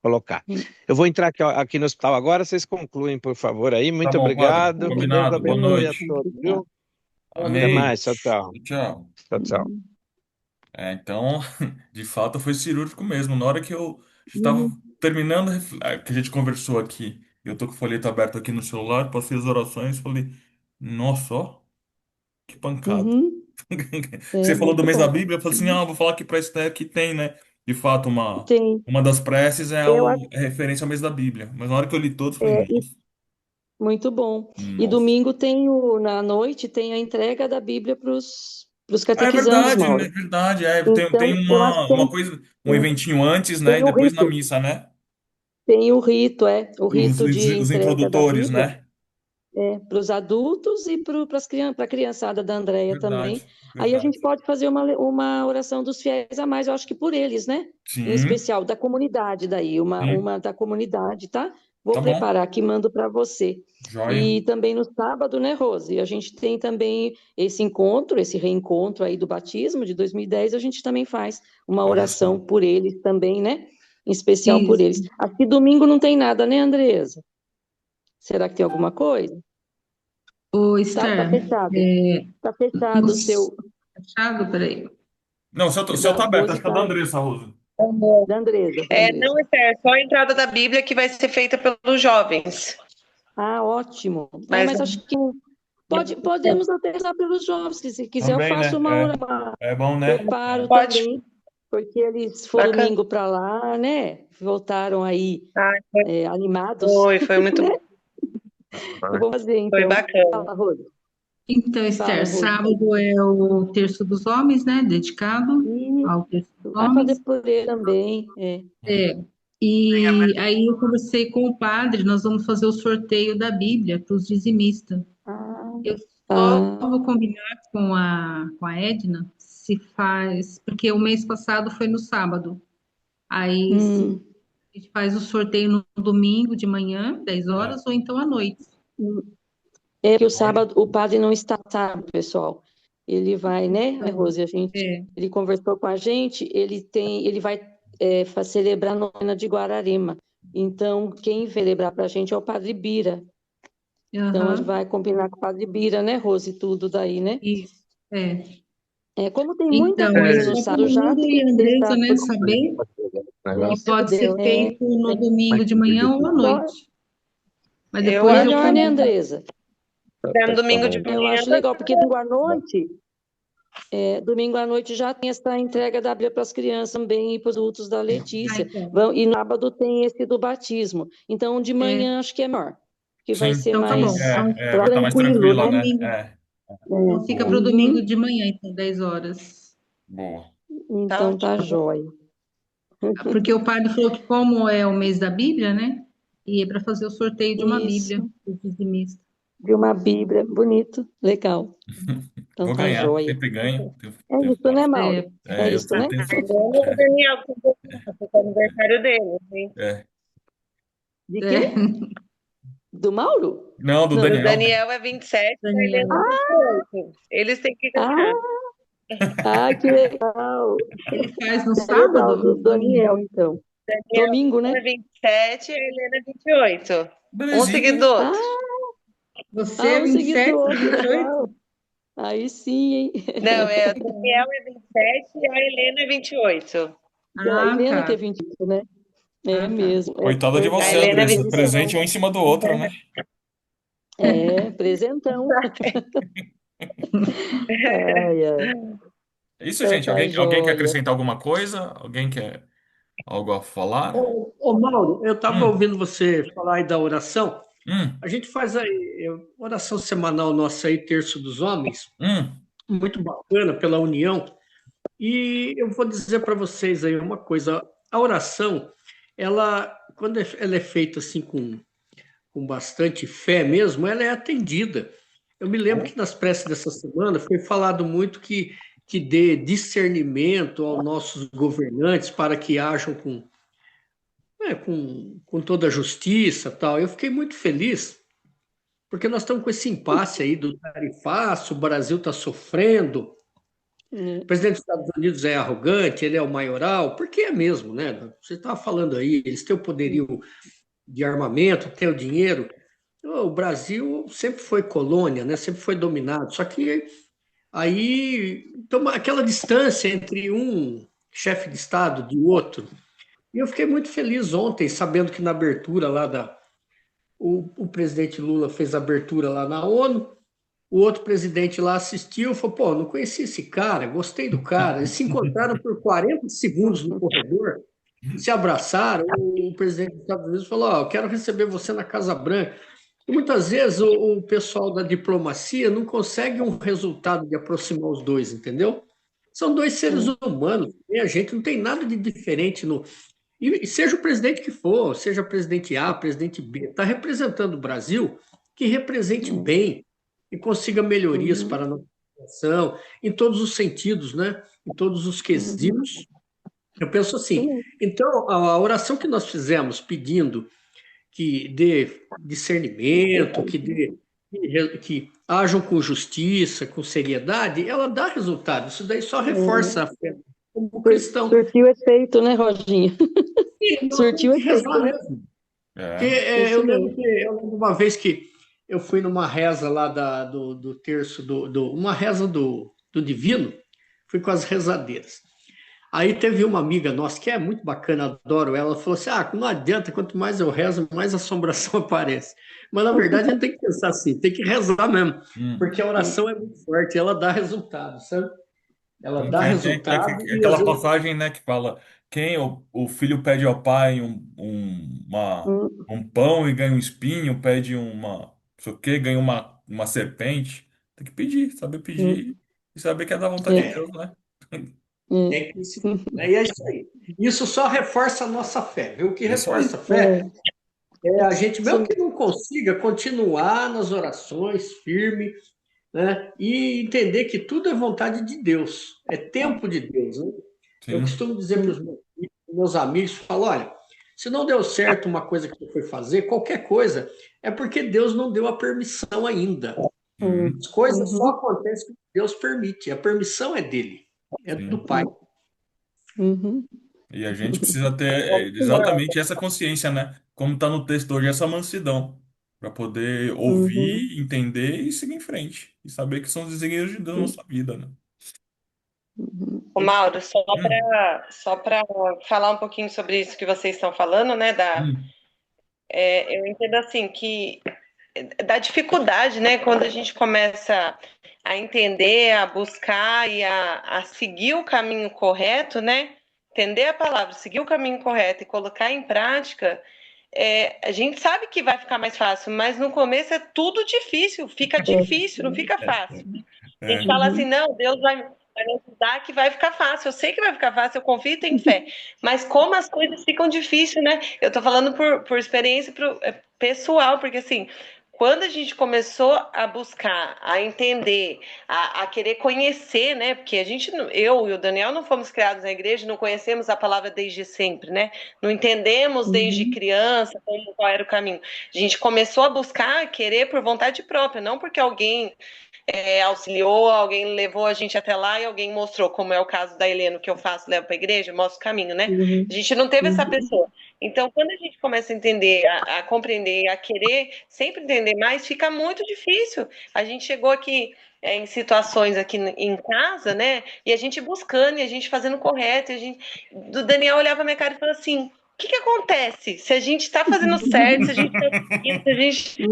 colocar. Uhum. Eu vou entrar aqui no hospital agora, vocês concluem, por favor, aí. Tá Muito bom, padre. obrigado, que Deus Combinado. Boa abençoe a noite. todos, Obrigada. viu? Boa Até Amém. mais, noite. tchau, tchau. Tchau. Tchau, tchau. Uhum. Então, de fato, foi cirúrgico mesmo. Na hora que eu estava Uhum. terminando, que a gente conversou aqui, eu tô com o folheto aberto aqui no celular, passei as orações, falei, nossa, ó, que pancada. Uhum. Você É falou do muito mês da bom. Bíblia, eu falei assim, Uhum. ah, vou falar aqui para Esther que tem, né? De fato, Tem. uma das preces Eu acho, é referência ao mês da Bíblia. Mas na hora que eu li todos, eu falei, é, nossa, muito bom. E nossa. domingo na noite tem a entrega da Bíblia para os Ah, é catequizandos, verdade, né? É Mauro. verdade. É, tem Então, eu acho que uma coisa, um eventinho antes, né? E tem o depois na rito. missa, né? Tem o rito, o rito de Os entrega da introdutores, Bíblia né? para os adultos e para a criançada da Andréia também. Verdade, Aí a gente verdade. pode fazer uma oração dos fiéis a mais, eu acho que por eles, né? Em Sim, especial da comunidade daí, sim. uma da comunidade, tá? Vou Tá bom. preparar aqui, mando para você. Joia. E também no sábado, né, Rose? A gente tem também esse encontro, esse reencontro aí do batismo de 2010, a gente também faz uma Isso. oração por eles também, né? Em especial por Isso. eles. Aqui domingo não tem nada, né, Andresa? Será que tem alguma coisa? Ô, Tá Esther, fechado. Tá no fechado o seu. fechado, peraí. Não, o seu Da tá aberto, Rose acho que é tá. da Andressa, Rosa. Da Andresa, da É, Andresa. não, Esther, só a entrada da Bíblia que vai ser feita pelos jovens. Ah, ótimo. Mas Mas acho que podemos até rezar pelos jovens, se quiser, eu Também, faço né? É bom, né? preparo pode. também, porque eles foram Bacana. domingo para lá, né? Voltaram aí Ah, animados, foi muito né? bom. Eu vou fazer Foi então. bacana. Fala, Rose. Então, Fala, Esther, Rose. sábado é o Terço dos Homens, né? Dedicado ao Terço dos Vai fazer Homens. por ele também. É. E aí eu conversei com o padre, nós vamos fazer o sorteio da Bíblia para os dizimistas. Ah, Eu só ah, vou combinar com a Edna se faz, porque o mês passado foi no sábado. Aí se hum. a gente faz o sorteio no domingo de manhã, 10 É. horas, ou então à noite. É que o Olha, sábado o padre não está, sábado, pessoal. Ele vai, né, Rose? É, Ele conversou com a gente. Ele vai celebrar a novena de Guararema. Então, quem vai celebrar para a gente é o Padre Bira. Então, a gente aham, vai combinar com o Padre Bira, né, Rose? Tudo daí, né? isso, é. Como tem muita Então, é coisa no só para sábado, o já Mundo tem e a que Andresa, pensar né, saber que Meu pode ser Deus. feito no domingo de manhã ou à Só noite. Mas Eu depois acho eu melhor, né, combino. Andresa? que no domingo de Eu manhã acho legal, porque domingo à noite já tem essa entrega da Bíblia para as crianças também e para os adultos da Ah, Letícia. então. E no sábado tem esse do batismo. Então, de É, manhã acho que é melhor, que vai sim, ser então tá sim, bom. mais vai estar mais tranquilo, tranquila, né? né? Domingo. Então fica para Boa, o domingo Uhum. de manhã, então, 10 horas. boa. tá Então tá ótimo. jóia. Porque o padre falou que como é o mês da Bíblia, né? E é para fazer o sorteio de uma Bíblia Isso, para os dizimistas. de uma Bíblia, bonito, legal. Então Vou tá ganhar, jóia. sempre ganho. É Tenho isso, né, fácil. Mauro? É Eu isso, né? tenho. O É, Daniel, que é o aniversário dele, hein? é. De É, quê? Do Mauro? Não, do Não. O Daniel. Daniel é 27, a Daniel. Helena é 28. Eles têm que ganhar. Que legal. Ele faz no É legal, sábado? do Daniel, então. Daniel Domingo, é né? 27 e a Helena é 28. Um seguido Belezinha. do Ah, outro. Você é um seguido 27, do outro, 28? legal. Aí sim, hein? Não, o Daniel é 27 e a Helena é 28. A Ah, Helena que é tá. 28, né? É Ah, tá. mesmo. Coitada de A você, Helena é Andressa. 27. Presente um em cima do outro, né? Presentão. Ai, ai. É isso, Então gente. tá Alguém quer joia. acrescentar alguma coisa? Alguém quer algo a falar? Ô, Mauro, eu estava Hum, ouvindo você falar aí da oração. A hum, gente faz aí oração semanal nossa aí, Terço dos Homens, hum. muito bacana pela união. E eu vou dizer para vocês aí uma coisa: a oração, ela, quando ela é feita assim com bastante fé mesmo, ela é atendida. Eu me lembro que nas preces dessa semana foi falado muito que dê discernimento aos nossos governantes para que ajam com toda a justiça e tal. Eu fiquei muito feliz, porque nós estamos com esse impasse aí do tarifaço, o Brasil está sofrendo, o É. presidente dos Estados Unidos é arrogante, ele é o maioral, porque é mesmo, né? Você estava falando aí, eles têm o poderio de armamento, têm o dinheiro. O Brasil sempre foi colônia, né? Sempre foi dominado. Só que aí toma aquela distância entre um chefe de Estado e outro. E eu fiquei muito feliz ontem, sabendo que na abertura lá o presidente Lula fez a abertura lá na ONU, o outro presidente lá assistiu, falou, pô, não conheci esse cara, gostei do cara. Eles se encontraram por 40 segundos no corredor, se abraçaram, o presidente dos Estados Unidos falou, ó, eu quero receber você na Casa Branca. E muitas vezes o pessoal da diplomacia não consegue um resultado de aproximar os dois, entendeu? São dois seres humanos, e a gente não tem nada de diferente no. E seja o presidente que for, seja presidente A, presidente B, está representando o Brasil, que represente bem e consiga melhorias Uhum, para a nossa nação, em todos os sentidos, né? Em todos os uhum. quesitos. Eu penso assim. Uhum. Então, a oração que nós fizemos pedindo que dê discernimento, que ajam com justiça, com seriedade, ela dá resultado. Isso daí só reforça a fé como cristão. Surtiu efeito, né, Rodinha? E nós temos Surtiu que rezar efeito, né? mesmo. Porque É. Isso mesmo. eu lembro uma vez que eu fui numa reza lá do terço, uma reza do Divino, fui com as rezadeiras. Aí teve uma amiga nossa que é muito bacana, adoro ela, falou assim: ah, não adianta, quanto mais eu rezo, mais assombração aparece. Mas na verdade a gente tem que pensar assim, tem que rezar mesmo, Hum. porque a oração é muito forte, ela dá resultado, sabe? Ela Tem, dá tem, tem, resultado e às aquela vezes. passagem, né, que fala quem o filho pede ao pai Hum, um pão e ganha um espinho, pede não sei o quê, ganha uma serpente. Tem que pedir, saber pedir hum, e saber que é da vontade de é, Deus, né? Tem que se. E é isso aí. Isso só reforça a nossa fé, viu? O que É isso aí. reforça a fé é a gente, isso mesmo que não consiga, continuar nas orações, firme, né? E entender que tudo é vontade de Deus, é tempo de Deus, né? Eu Sim, costumo dizer para os meus amigos, falo, olha, se não deu certo uma coisa que você foi fazer, qualquer coisa, é porque Deus não deu a permissão ainda. sim, As coisas só uhum, acontecem porque Deus permite, a permissão é dele, é do sim. Pai. uhum, E a gente precisa ter exatamente essa consciência, né? Como está no texto hoje, essa mansidão, para poder uhum, ouvir, entender e seguir em frente. E saber que são os desígnios de Deus na nossa vida, né? uhum, Ô, Mauro, Hum, só para falar um pouquinho sobre isso que vocês estão falando, né? hum, Eu entendo assim que da dificuldade, né? Quando a gente começa a entender, a buscar e a seguir o caminho correto, né? Entender a palavra, seguir o caminho correto e colocar em prática, a gente sabe que vai ficar mais fácil, mas no começo é tudo difícil, fica difícil, não fica fácil. A gente é, fala assim, uhum, não, Deus vai me ajudar que vai ficar fácil. Eu sei que vai ficar fácil, eu confio e tenho fé. Mas como as coisas ficam difíceis, né? Eu tô falando por experiência pessoal, porque assim, Quando a gente começou a buscar, a entender, a querer conhecer, né? Porque eu e o Daniel não fomos criados na igreja, não conhecemos a palavra desde sempre, né? Não entendemos desde criança qual era o caminho. A gente começou a buscar, a querer por vontade própria, não porque alguém auxiliou, alguém levou a gente até lá e alguém mostrou, como é o caso da Helena, que eu faço, levo para a igreja, mostro o caminho, né? A gente não teve essa pessoa. Então, quando a gente começa a entender, a compreender, a querer sempre entender mais, fica muito difícil. A gente chegou aqui em situações aqui em casa, né? E a gente buscando, e a gente fazendo correto, e do Daniel olhava pra minha cara e falava assim: o que que acontece? Se a gente está fazendo certo, se a gente está seguindo, se a gente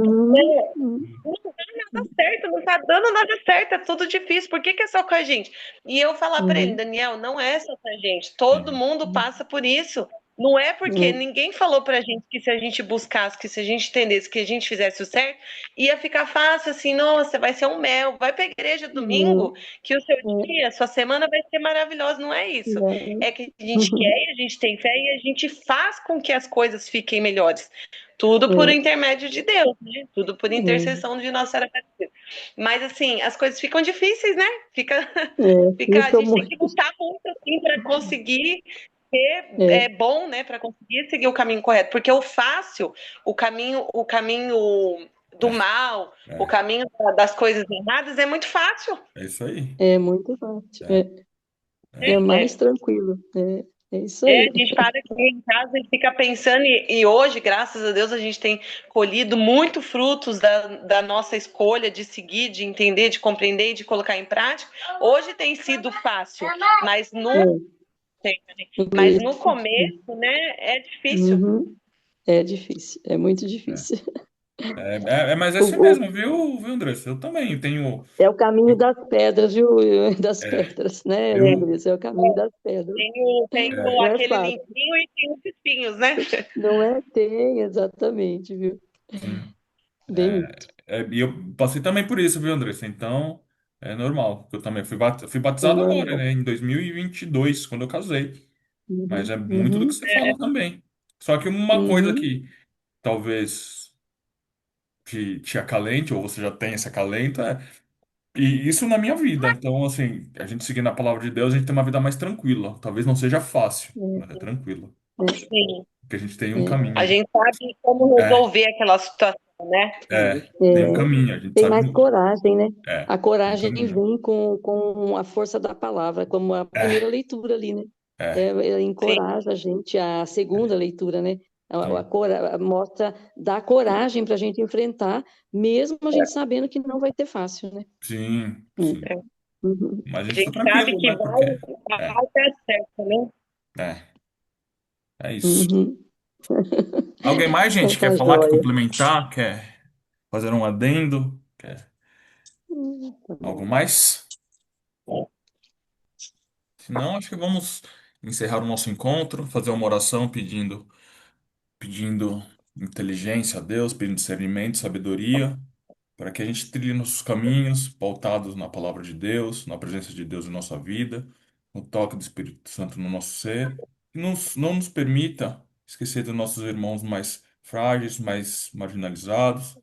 não tá nada certo, não tá dando nada certo, é tudo difícil. Por que que é só com a gente? E eu falar para ele, Daniel, não é só com a gente, todo mundo passa por isso. Não é porque ninguém falou pra gente que se a gente buscasse, que se a gente entendesse, que a gente fizesse o certo, ia ficar fácil assim, nossa, vai ser um mel, vai pra igreja domingo, que o seu dia, a sua semana vai ser maravilhosa. Não é isso. É que a gente quer, a gente tem fé e a gente faz com que as coisas fiquem melhores. Tudo por intermédio de Deus, né? Tudo por intercessão de Nossa Senhora Aparecida. Mas assim, as coisas ficam difíceis, né? A gente tem que lutar muito assim para conseguir ser bom, né? Para conseguir seguir o caminho correto, porque o fácil, o caminho do mal, o caminho das coisas erradas é muito fácil. É isso aí. É muito fácil. É mais tranquilo. É isso A aí. gente para aqui em casa e fica pensando, e hoje, graças a Deus, a gente tem colhido muito frutos da nossa escolha de seguir, de entender, de compreender e de colocar em prática. Hoje tem sido fácil, mas no começo, né, é difícil. É difícil, é muito difícil. Mas é O, assim o- mesmo, viu, Andressa? Eu também tenho. é o caminho Eu, das pedras, viu? Das é, pedras, né, eu, Andressa? É o caminho das pedras. Tem Não é aquele fácil. limpinho e tem os espinhos, né? Não é? Tem, exatamente, viu? sim. Bem isso. E eu passei também por isso, viu, Andressa? Então, é normal. Eu também fui É batizado agora, normal. né? Em 2022, quando eu casei. Mas Uhum, é muito do que uhum, você fala também. Só que uma coisa uhum. que talvez te acalente, ou você já tem esse acalento, e isso na minha vida. Então, assim, a gente seguindo a palavra de Deus, a gente tem uma vida mais tranquila. Talvez não seja fácil, mas é tranquila. Sim. Porque a gente tem um É, A caminho. gente sabe como É, resolver aquela situação, né? tem um é. caminho, a gente Tem sabe. mais coragem, né? A Tem um coragem caminho. vem com a força da palavra, como a primeira É, leitura ali, né? é, Sim. Encoraja a gente, a segunda leitura, né? sim, Mostra, dá coragem para a gente enfrentar, mesmo a gente sabendo que não vai ter fácil, né? sim, Hum. sim. Uhum. Mas a A gente tá gente sabe tranquilo, que né? Porque vai é, dar certo, né? é, é isso. Uhum. Alguém mais, Então gente, tá quer falar, quer joia. complementar, quer fazer um adendo? Quer Tá algo bom. mais? Se não, acho que vamos encerrar o nosso encontro, fazer uma oração pedindo inteligência a Deus, pedindo discernimento, sabedoria, para que a gente trilhe nossos caminhos, pautados na palavra de Deus, na presença de Deus em nossa vida, no toque do Espírito Santo no nosso ser, e não nos permita esquecer dos nossos irmãos mais frágeis, mais marginalizados,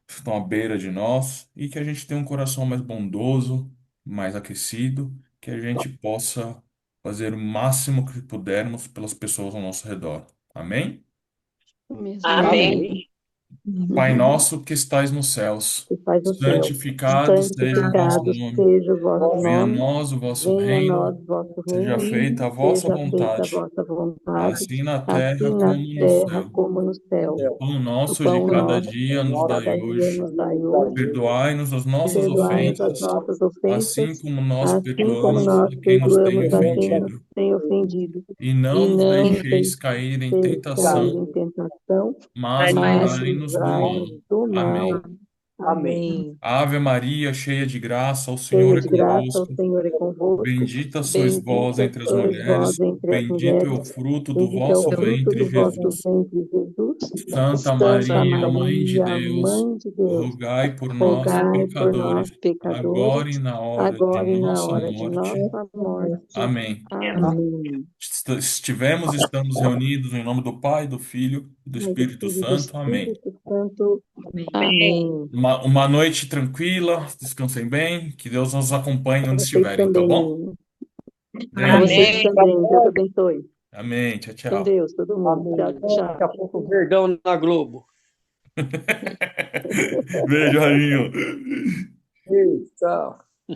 que estão à beira de nós, e que a gente tenha um coração mais bondoso, mais aquecido, que a gente possa fazer o máximo que pudermos pelas pessoas ao nosso redor. Amém? Mesmo, Amém. amém. Pai nosso que estais nos céus, Que faz no céu. santificado seja o vosso Santificado nome. seja o vosso Venha a nome, nós o vosso venha a reino, nós o vosso seja reino, feita a vossa seja feita a vontade, vossa vontade, assim na terra assim na como no terra céu. como no céu. O pão O nosso de pão cada nosso dia de nos dai cada dia hoje. nos dai hoje, Perdoai-nos as nossas perdoai-nos as ofensas, nossas assim ofensas, como nós assim como perdoamos nós a quem nos tem perdoamos a quem nos ofendido. tem ofendido. E E não nos não nos deixeis cair em deixeis cair tentação, em tentação, mas mas livrai-nos do livrai-nos mal. do mal. Amém. Amém. Ave Maria, cheia de graça, o Senhor Cheia é de graça, o convosco. Senhor é convosco. Bendita sois vós Bendita entre as sois vós mulheres, entre as bendito é o mulheres. fruto do Bendito é o vosso fruto ventre, do vosso Jesus. ventre, Jesus. Santa Santa Maria, Mãe de Maria, Deus, Mãe de Deus, rogai por nós, rogai por nós, pecadores, agora e pecadores, na hora de agora e na nossa hora de morte. nossa morte. Amém. Amém. Estamos reunidos em nome do Pai, do Filho e do Pai do Espírito Filho e do Santo. Amém. Espírito Santo. Amém. Amém. Uma noite tranquila, descansem bem, que Deus nos acompanhe Para onde vocês estiverem, tá bom? também. Para Grande vocês beijo. Amém. também. Deus abençoe. Amém. Tchau, Com tchau. Deus, todo mundo. Tchau, Amém. Daqui a tchau. pouco o Verdão na Globo. Beijo, Rainho. Beijo, tchau.